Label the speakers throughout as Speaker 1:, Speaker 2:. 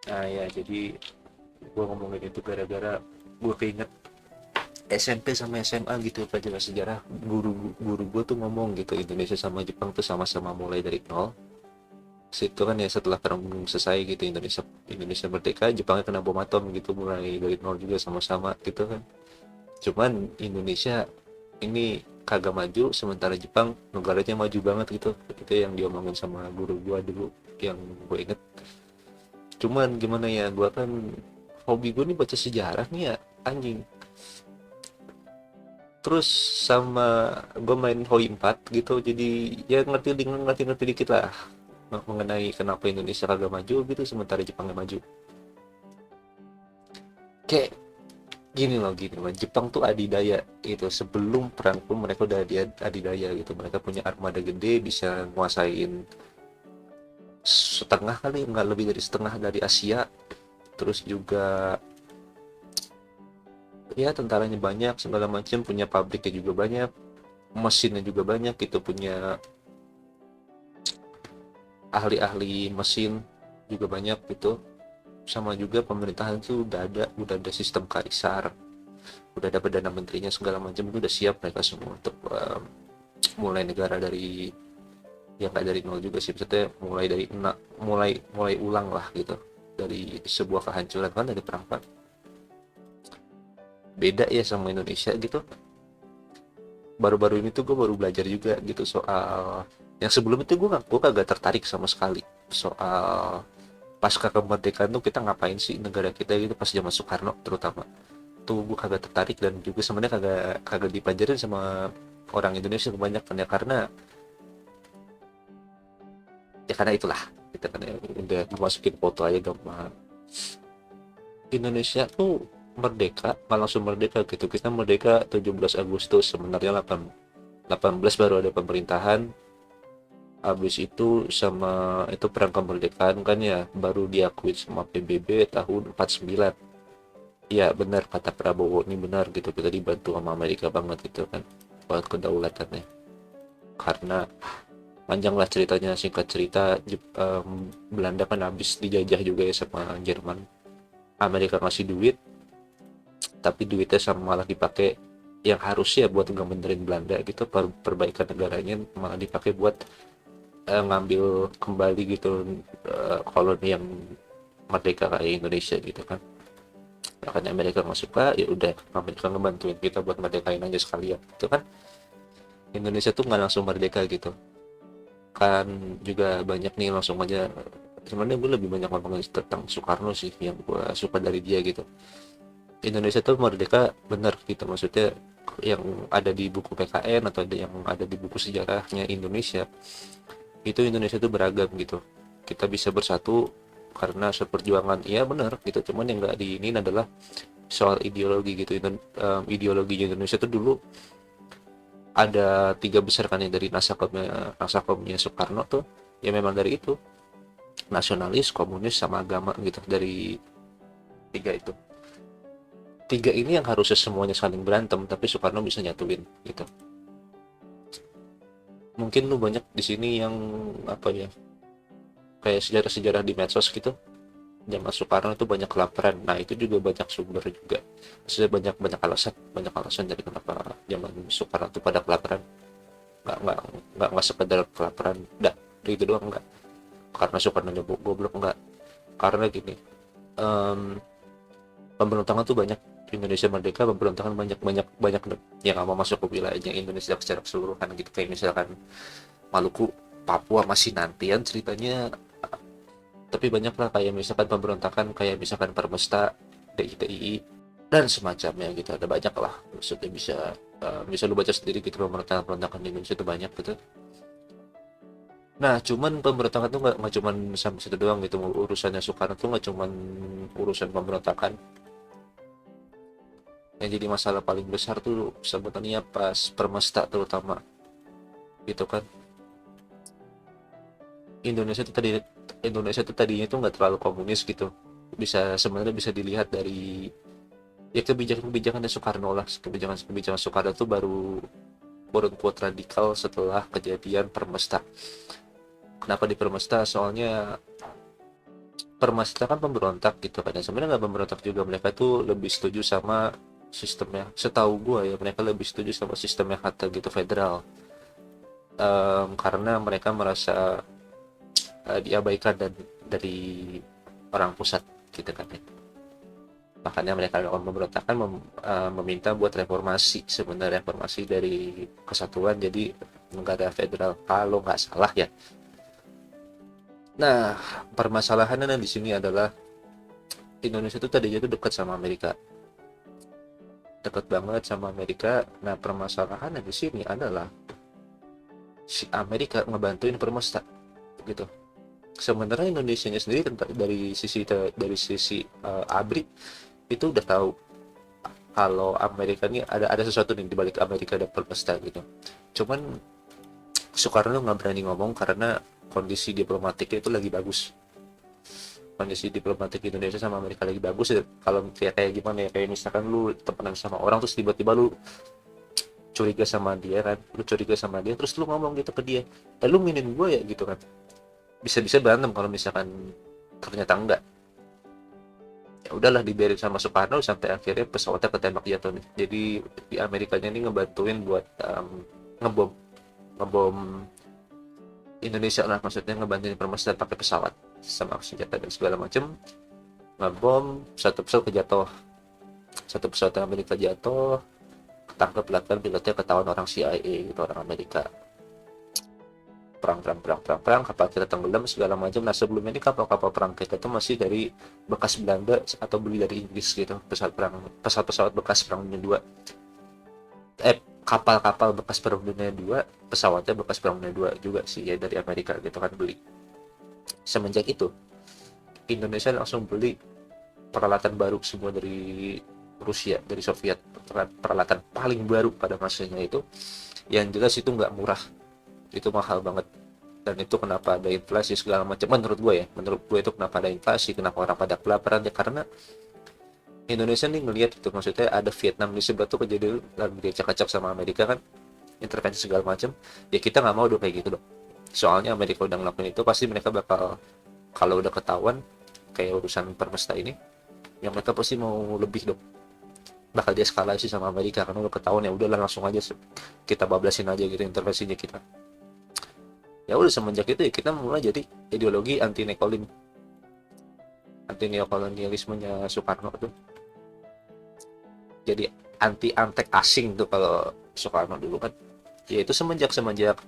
Speaker 1: Nah ya, jadi gue ngomongin itu gara-gara gue keinget SMP sama SMA gitu pelajaran sejarah. Guru gue tuh ngomong gitu, Indonesia sama Jepang tuh sama-sama mulai dari nol. Situ kan ya, setelah perang dunia selesai gitu, Indonesia Indonesia merdeka, Jepangnya kena bom atom gitu, mulai dari nol juga sama-sama gitu kan. Cuman Indonesia ini kagak maju, sementara Jepang negaranya maju banget gitu. Itu yang diomongin sama guru gua dulu, yang gue inget. Cuman gimana ya, gua kan hobi gue nih baca sejarah nih ya, anjing. Terus sama gue main Hoi 4 gitu, jadi ya ngerti-ngerti dikit lah mengenai kenapa Indonesia kagak maju gitu sementara Jepangnya maju. Kayak gini loh, Jepang tuh adidaya gitu, sebelum perang pun mereka udah adidaya gitu, mereka punya armada gede, bisa nguasain setengah, kali nggak lebih dari setengah dari Asia. Terus juga ya tentaranya banyak segala macam, punya pabriknya juga banyak, mesinnya juga banyak gitu, punya ahli-ahli mesin juga banyak gitu. Sama juga pemerintahan tuh udah ada sistem kaisar, udah ada perdana menterinya segala macam, itu udah siap mereka semua untuk mulai negara dari yang nggak dari nol juga sih, maksudnya mulai dari mulai mulai ulang lah gitu, dari sebuah kehancuran kan, dari perang. Beda ya sama Indonesia gitu. Baru-baru ini tuh gue baru belajar juga gitu soal yang sebelum itu gue kagak tertarik sama sekali soal pasca kemerdekaan tuh kita ngapain sih negara kita gitu, pas zaman Soekarno terutama tuh gue kagak tertarik, dan juga sebenarnya kagak kagak dipelajarin sama orang Indonesia kebanyakan ya, karena itulah kita kan ya, udah dimasukin foto aja gampang. Indonesia tuh merdeka nggak langsung merdeka gitu, kita merdeka 17 Agustus, sebenarnya 18 baru ada pemerintahan. Habis itu sama itu perang kemerdekaan kan ya, baru diakui sama PBB tahun 49. Ya benar kata Prabowo, ini benar gitu, kita dibantu sama Amerika banget gitu kan buat kedaulatannya. Karena panjang lah ceritanya, singkat cerita, Belanda kan habis dijajah juga ya sama Jerman. Amerika ngasih duit, tapi duitnya sama malah dipakai yang harusnya buat nggak benerin Belanda gitu, perbaikan negaranya, malah dipakai buat ngambil kembali gitu koloni yang merdeka kayak Indonesia gitu kan. Makanya Amerika nggak suka, ya udah Amerika ngebantuin kita buat merdekain aja sekalian gitu kan. Indonesia tuh nggak langsung merdeka gitu kan, juga banyak nih langsung aja. Sebenarnya gue lebih banyak ngomongin tentang Soekarno sih, yang gue suka dari dia gitu. Indonesia tuh merdeka bener gitu, maksudnya yang ada di buku PKN atau ada yang ada di buku sejarahnya Indonesia, itu Indonesia tuh beragam gitu. Kita bisa bersatu karena seperjuangan, iya benar gitu. Cuman yang nggak ini adalah soal ideologi gitu. Ideologi Indonesia tuh dulu ada tiga besar kan ya, dari nasakomnya Soekarno tuh ya memang dari itu, nasionalis, komunis, sama agama gitu. Dari tiga itu, tiga ini yang harusnya semuanya saling berantem, tapi Soekarno bisa nyatuin gitu. Mungkin lu banyak di sini yang apa ya, kayak sejarah-sejarah di medsos gitu, zaman Soekarno itu banyak kelaparan. Nah itu juga banyak sumber juga, maksudnya banyak banyak alasan dari kenapa zaman Soekarno itu pada kelaparan. Nggak sekedar kelaparan dah itu doang, nggak karena Soekarno goblok, nggak karena gini, em, pemberontakan tuh banyak. Indonesia merdeka, pemberontakan banyak banyak banyak yang nggak mau masuk ke wilayahnya Indonesia secara keseluruhan gitu, kayak misalkan Maluku, Papua masih nantian ceritanya, tapi banyak lah kayak misalkan pemberontakan kayak misalkan Permesta, DITI, dan semacamnya gitu, ada banyak lah, maksudnya bisa lu baca sendiri gitu, pemberontakan di Indonesia itu banyak gitu. Nah cuman pemberontakan tuh nggak cuman sampai situ doang gitu, urusannya Soekarno tuh nggak cuman urusan pemberontakan. Yang jadi masalah paling besar tuh sebenarnya pas Permesta terutama gitu kan. Indonesia tuh tadi Indonesia tuh tadinya tuh nggak terlalu komunis gitu, sebenarnya bisa dilihat dari ya kebijakan-kebijakan dari Soekarno lah. Kebijakan Soekarno tuh baru quote radikal setelah kejadian Permesta. Kenapa di Permesta? Soalnya permasalahan pemberontak gitu kan ya. Sebenarnya nggak pemberontak juga, mereka tuh lebih setuju sama sistemnya. Setahu gue ya, mereka lebih setuju sama sistemnya kata gitu federal. Karena mereka merasa diabaikan dan dari orang pusat gitu kan ya. Makanya mereka melakukan pemberontakan meminta buat reformasi, sebenarnya reformasi dari kesatuan jadi negara federal kalau nggak salah ya. Nah, permasalahannya di sini adalah Indonesia itu tadinya itu dekat sama Amerika, dekat banget sama Amerika. Nah, permasalahannya di sini adalah si Amerika ngebantuin Permesta gitu. Sebenarnya Indonesia sendiri dari sisi ABRI itu udah tahu kalau Amerika ini ada sesuatu nih di balik Amerika dan Permesta gitu. Cuman Soekarno nggak berani ngomong karena kondisi diplomatiknya itu lagi bagus. Kondisi diplomatik Indonesia sama Amerika lagi bagus ya. Kalau kayak gimana ya, kayak misalkan lu temenan sama orang terus tiba-tiba lu curiga sama dia kan, lu curiga sama dia terus lu ngomong gitu ke dia, lu minin gue ya gitu kan, bisa-bisa berantem kalau misalkan ternyata enggak. Ya udahlah, dibiarin sama Soekarno sampai akhirnya pesawatnya ketembak jatuh nih. Jadi di Amerikanya ini ngebantuin buat ngebom ngebom Indonesia lah, maksudnya ngebantuin Permesta pakai pesawat sama senjata dan segala macem, ngebom satu pesawat kejatuh, satu pesawat Amerika jatuh, ketangkep belakang pilotnya, ketahuan orang CIA gitu, orang Amerika. Perang, kapal kita tenggelam segala macam. Nah, sebelumnya ini kapal-kapal perang kita itu masih dari bekas Belanda atau beli dari Inggris gitu, pesawat bekas perang dunia 2, kapal-kapal bekas perang dunia 2, pesawatnya bekas perang dunia 2 juga sih ya, dari Amerika gitu kan beli. Semenjak itu Indonesia langsung beli peralatan baru semua dari Rusia, dari Soviet, peralatan paling baru pada masanya itu. Yang jelas itu nggak murah, itu mahal banget. Dan itu kenapa ada inflasi segala macam, menurut gue itu kenapa ada inflasi, kenapa orang pada kelaparan ya, karena Indonesia nih ngelihat itu, maksudnya ada Vietnam di sebelah tuh kejadian lagi diacak-acak sama Amerika kan, intervensi segala macam, ya kita nggak mau dong kayak gitu dong. Soalnya Amerika udah ngelakuin itu, pasti mereka bakal, kalau udah ketahuan kayak urusan Permesta ini, yang mereka pasti mau lebih dong, bakal dieskalasi sama Amerika karena udah ketahuan. Ya udahlah, langsung aja kita bablasin aja gitu intervensinya kita. Ya udah, semenjak itu ya kita mulai jadi ideologi anti neokolonialismenya Soekarno tuh, jadi anti antek asing tuh kalau Soekarno dulu kan. Ya itu semenjak semenjak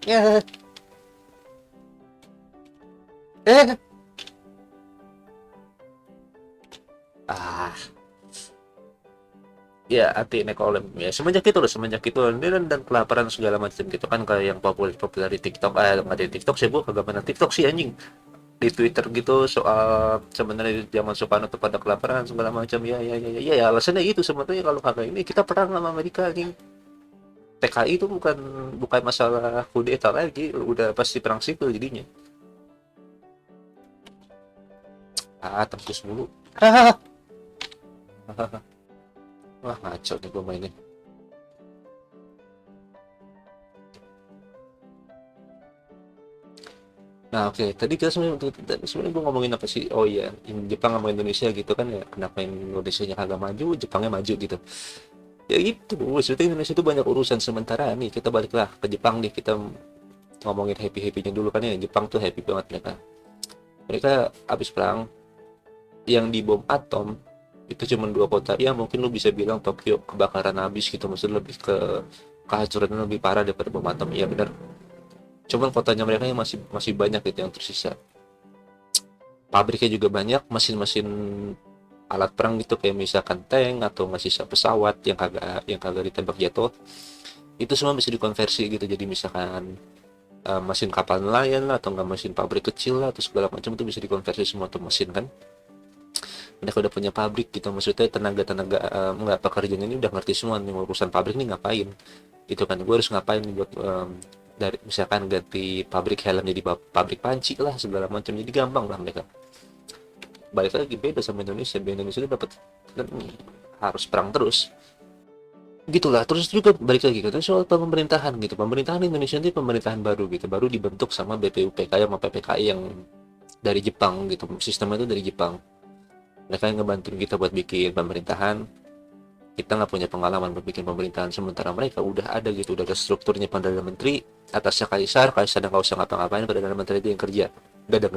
Speaker 1: ya eh ah ya anti nekolem ya, semenjak itu dan kelaparan segala macam gitu kan, kayak yang populer di TikTok, nggak di TikTok sih, kagak pernah TikTok sih anjing, di Twitter gitu, soal sebenarnya di zaman Soekarno tuh pada kelaparan segala macam. Ya alasannya itu sebenarnya, kalau kagak ini kita perang sama Amerika anjing. PKI itu bukan bukan masalah kudeta lagi, udah pasti perang sipil jadinya. Tembus mulu. Wah, ngaco nih gue mainnya. Nah, oke, tadi kita sebenarnya gue ngomongin apa sih? Oh iya, Jepang sama Indonesia gitu kan ya. Kenapa Indonesia nya kagak maju, Jepangnya maju gitu? Ya gitu, sebetulnya Indonesia itu banyak urusan. Sementara nih kita baliklah ke Jepang nih, kita ngomongin happy-happynya dulu kan ya. Jepang tuh happy banget mereka. Mereka habis perang, yang dibom atom itu cuma dua kota. Ya mungkin lu bisa bilang Tokyo kebakaran habis gitu, maksudnya lebih ke kehancuran lebih parah daripada bom atom. Iya benar. Cuman kotanya mereka yang masih masih banyak gitu yang tersisa. Pabriknya juga banyak, mesin-mesin alat perang gitu, kayak misalkan tank atau masih pesawat yang kagak ditembak jatuh, itu semua bisa dikonversi gitu. Jadi misalkan mesin kapal nelayan lah, atau enggak mesin pabrik kecil lah, atau segala macam itu bisa dikonversi semua tuh mesin kan. Mereka udah punya pabrik gitu, maksudnya tenaga-tenaga nggak, pekerjaan ini udah ngerti semua nih urusan pabrik nih ngapain itu kan, gue harus ngapain nih buat dari misalkan ganti pabrik helm jadi pabrik panci lah segala macam, jadi gampang lah mereka. Balik lagi beda sama Indonesia, Indonesia itu dapat harus perang terus gitulah. Terus juga balik lagi ke soal pemerintahan gitu, pemerintahan Indonesia ini pemerintahan baru gitu, baru dibentuk sama BPUPK sama PPKI yang dari Jepang gitu, sistemnya itu dari Jepang. Mereka yang ngebantuin kita buat bikin pemerintahan, kita nggak punya pengalaman buat bikin pemerintahan, sementara mereka udah ada gitu, udah ada strukturnya perdana menteri, atasnya kaisar, kaisar nggak usah ngapa-ngapain, perdana menteri itu yang kerja, udah ada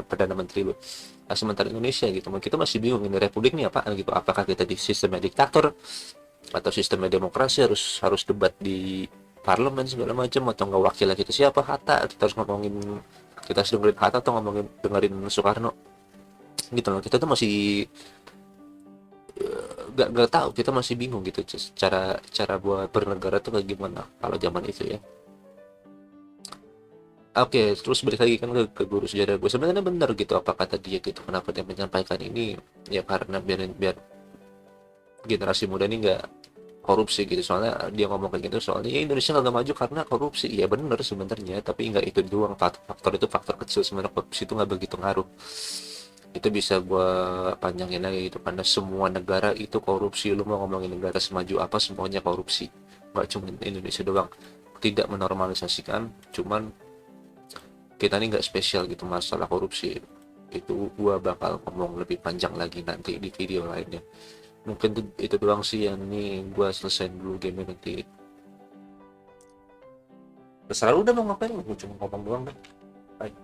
Speaker 1: perdana menteri loh. Nah, sementara Indonesia gitu, kita masih bingung ini republik ini apaan gitu, apakah kita di sistemnya diktator atau sistemnya demokrasi, harus harus debat di parlemen segala macam, atau nggak, wakil kita siapa, Hatta, kita harus ngomongin, kita harus dengerin Hatta atau ngomongin dengerin Soekarno gitu loh. Kita tuh masih nggak tahu, kita masih bingung gitu cara cara buat bernegara tuh kayak gimana kalau zaman itu ya. Oke, terus balik lagi kan ke guru sejarah gue, sebenarnya benar gitu apa kata dia gitu, kenapa dia menyampaikan ini, ya karena biar generasi muda ini nggak korupsi gitu. Soalnya dia ngomong kayak gitu, soalnya ya Indonesia nggak maju karena korupsi. Ya bener sebenarnya, tapi nggak itu doang, faktor itu faktor kecil sebenarnya, korupsi itu nggak begitu ngaruh. Itu bisa gua panjangin lagi gitu, karena semua negara itu korupsi. Lu mau ngomongin negara semaju apa, semuanya korupsi, nggak cuma Indonesia doang. Tidak menormalisasikan, cuman kita ini nggak spesial gitu masalah korupsi. Itu gua bakal ngomong lebih panjang lagi nanti di video lainnya. Mungkin itu doang sih yang ini gua selesai dulu game nanti. Terserah lu udah mau ngapain, gue cuma ngomong doang deh. Bye.